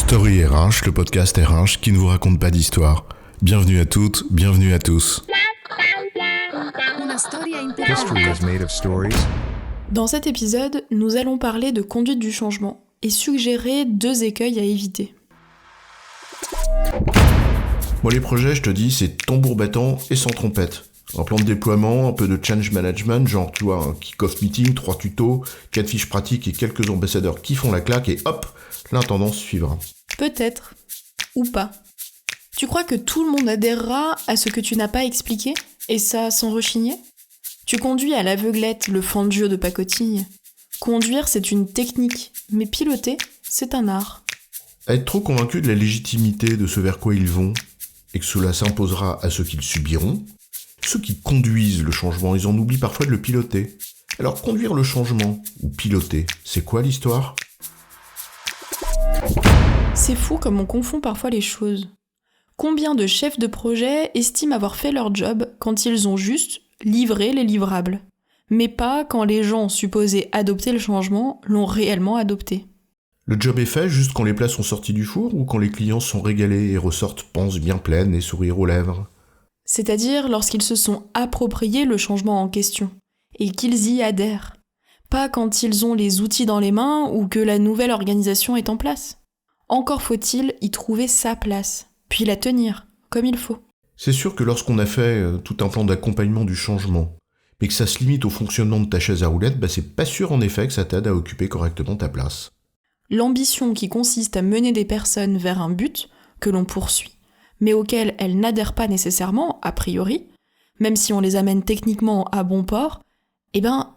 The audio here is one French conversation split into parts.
Story RH, le podcast RH qui ne vous raconte pas d'histoire. Bienvenue à toutes, bienvenue à tous. History is made of stories. Dans cet épisode, nous allons parler de conduite du changement et suggérer 2 écueils à éviter. Moi les projets, je te dis, c'est tambour battant et sans trompette. Un plan de déploiement, un peu de change management, genre tu vois, un kick-off meeting, 3 tutos, 4 fiches pratiques et quelques ambassadeurs qui font la claque et hop, l'intendance suivra. Peut-être, ou pas. Tu crois que tout le monde adhérera à ce que tu n'as pas expliqué, et ça sans rechigner ? Tu conduis à l'aveuglette le Fangio de pacotille. Conduire, c'est une technique, mais piloter, c'est un art. À être trop convaincu de la légitimité de ce vers quoi ils vont, et que cela s'imposera à ceux qui le subiront, ceux qui conduisent le changement, ils en oublient parfois de le piloter. Alors conduire le changement, ou piloter, c'est quoi l'histoire ? C'est fou comme on confond parfois les choses. Combien de chefs de projet estiment avoir fait leur job quand ils ont juste livré les livrables, mais pas quand les gens supposés adopter le changement l'ont réellement adopté. Le job est fait juste quand les plats sont sortis du four ou quand les clients sont régalés et ressortent panses bien pleines et sourires aux lèvres. C'est-à-dire lorsqu'ils se sont appropriés le changement en question et qu'ils y adhèrent. Pas quand ils ont les outils dans les mains ou que la nouvelle organisation est en place. Encore faut-il y trouver sa place, puis la tenir, comme il faut. C'est sûr que lorsqu'on a fait tout un plan d'accompagnement du changement, mais que ça se limite au fonctionnement de ta chaise à roulettes, c'est pas sûr en effet que ça t'aide à occuper correctement ta place. L'ambition qui consiste à mener des personnes vers un but que l'on poursuit, mais auquel elles n'adhèrent pas nécessairement, a priori, même si on les amène techniquement à bon port,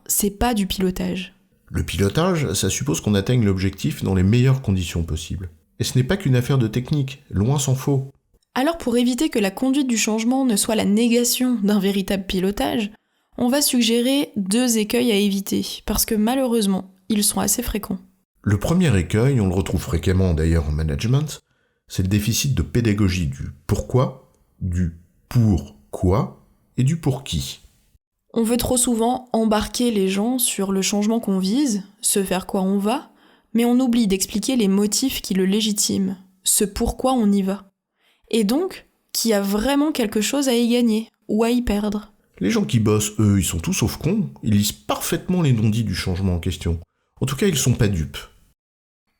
c'est pas du pilotage. Le pilotage, ça suppose qu'on atteigne l'objectif dans les meilleures conditions possibles. Et ce n'est pas qu'une affaire de technique, loin s'en faut. Alors pour éviter que la conduite du changement ne soit la négation d'un véritable pilotage, on va suggérer 2 écueils à éviter, parce que malheureusement, ils sont assez fréquents. Le premier écueil, on le retrouve fréquemment d'ailleurs en management, c'est le déficit de pédagogie du pourquoi, du pour quoi et du pour qui. On veut trop souvent embarquer les gens sur le changement qu'on vise, ce vers quoi on va, mais on oublie d'expliquer les motifs qui le légitiment, ce pourquoi on y va. Et donc, qui a vraiment quelque chose à y gagner, ou à y perdre. Les gens qui bossent, eux, ils sont tout sauf cons, ils lisent parfaitement les non-dits du changement en question. En tout cas, ils sont pas dupes.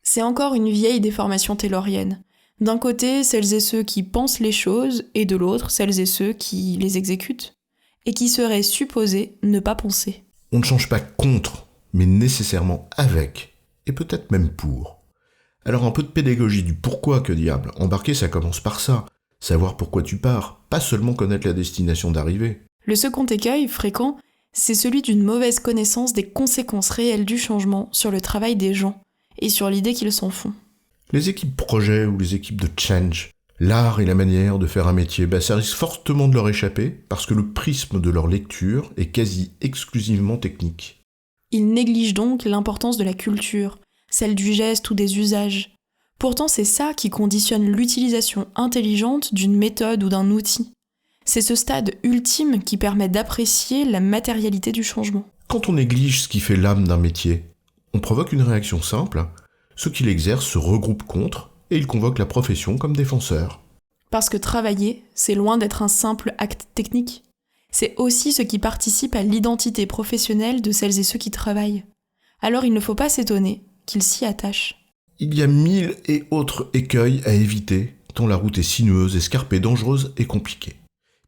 C'est encore une vieille déformation taylorienne. D'un côté, celles et ceux qui pensent les choses, et de l'autre, celles et ceux qui les exécutent, et qui seraient supposés ne pas penser. On ne change pas contre, mais nécessairement avec, et peut-être même pour. Alors un peu de pédagogie du pourquoi, que diable. Embarquer, ça commence par ça. Savoir pourquoi tu pars, pas seulement connaître la destination d'arrivée. Le second écueil, fréquent, c'est celui d'une mauvaise connaissance des conséquences réelles du changement sur le travail des gens, et sur l'idée qu'ils s'en font. Les équipes projet ou les équipes de change, l'art et la manière de faire un métier, ça risque fortement de leur échapper parce que le prisme de leur lecture est quasi exclusivement technique. Ils négligent donc l'importance de la culture, celle du geste ou des usages. Pourtant, c'est ça qui conditionne l'utilisation intelligente d'une méthode ou d'un outil. C'est ce stade ultime qui permet d'apprécier la matérialité du changement. Quand on néglige ce qui fait l'âme d'un métier, on provoque une réaction simple. Ceux qui l'exercent se regroupent contre et ils convoquent la profession comme défenseur. Parce que travailler, c'est loin d'être un simple acte technique. C'est aussi ce qui participe à l'identité professionnelle de celles et ceux qui travaillent. Alors il ne faut pas s'étonner qu'ils s'y attachent. Il y a 1000 et autres écueils à éviter, tant la route est sinueuse, escarpée, dangereuse et compliquée.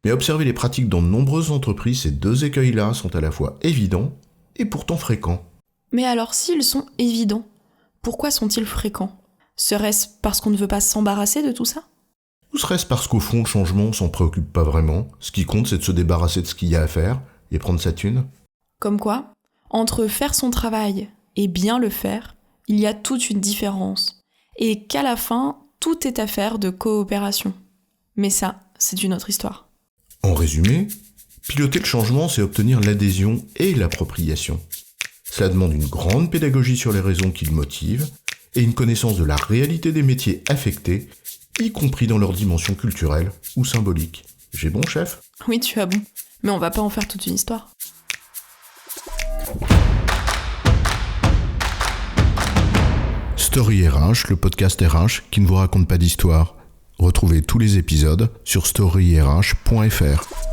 Mais observez les pratiques dans de nombreuses entreprises, ces 2 écueils-là sont à la fois évidents et pourtant fréquents. Mais alors s'ils sont évidents, pourquoi sont-ils fréquents ? Serait-ce parce qu'on ne veut pas s'embarrasser de tout ça ? Ou serait-ce parce qu'au fond, le changement, on s'en préoccupe pas vraiment ? Ce qui compte, c'est de se débarrasser de ce qu'il y a à faire et prendre sa thune ? Comme quoi, entre faire son travail et bien le faire, il y a toute une différence. Et qu'à la fin, tout est affaire de coopération. Mais ça, c'est une autre histoire. En résumé, piloter le changement, c'est obtenir l'adhésion et l'appropriation. Cela demande une grande pédagogie sur les raisons qui le motivent et une connaissance de la réalité des métiers affectés, y compris dans leur dimension culturelle ou symbolique. J'ai bon, chef ? Oui, tu as bon. Mais on va pas en faire toute une histoire. Story RH, le podcast RH qui ne vous raconte pas d'histoire. Retrouvez tous les épisodes sur storyrh.fr.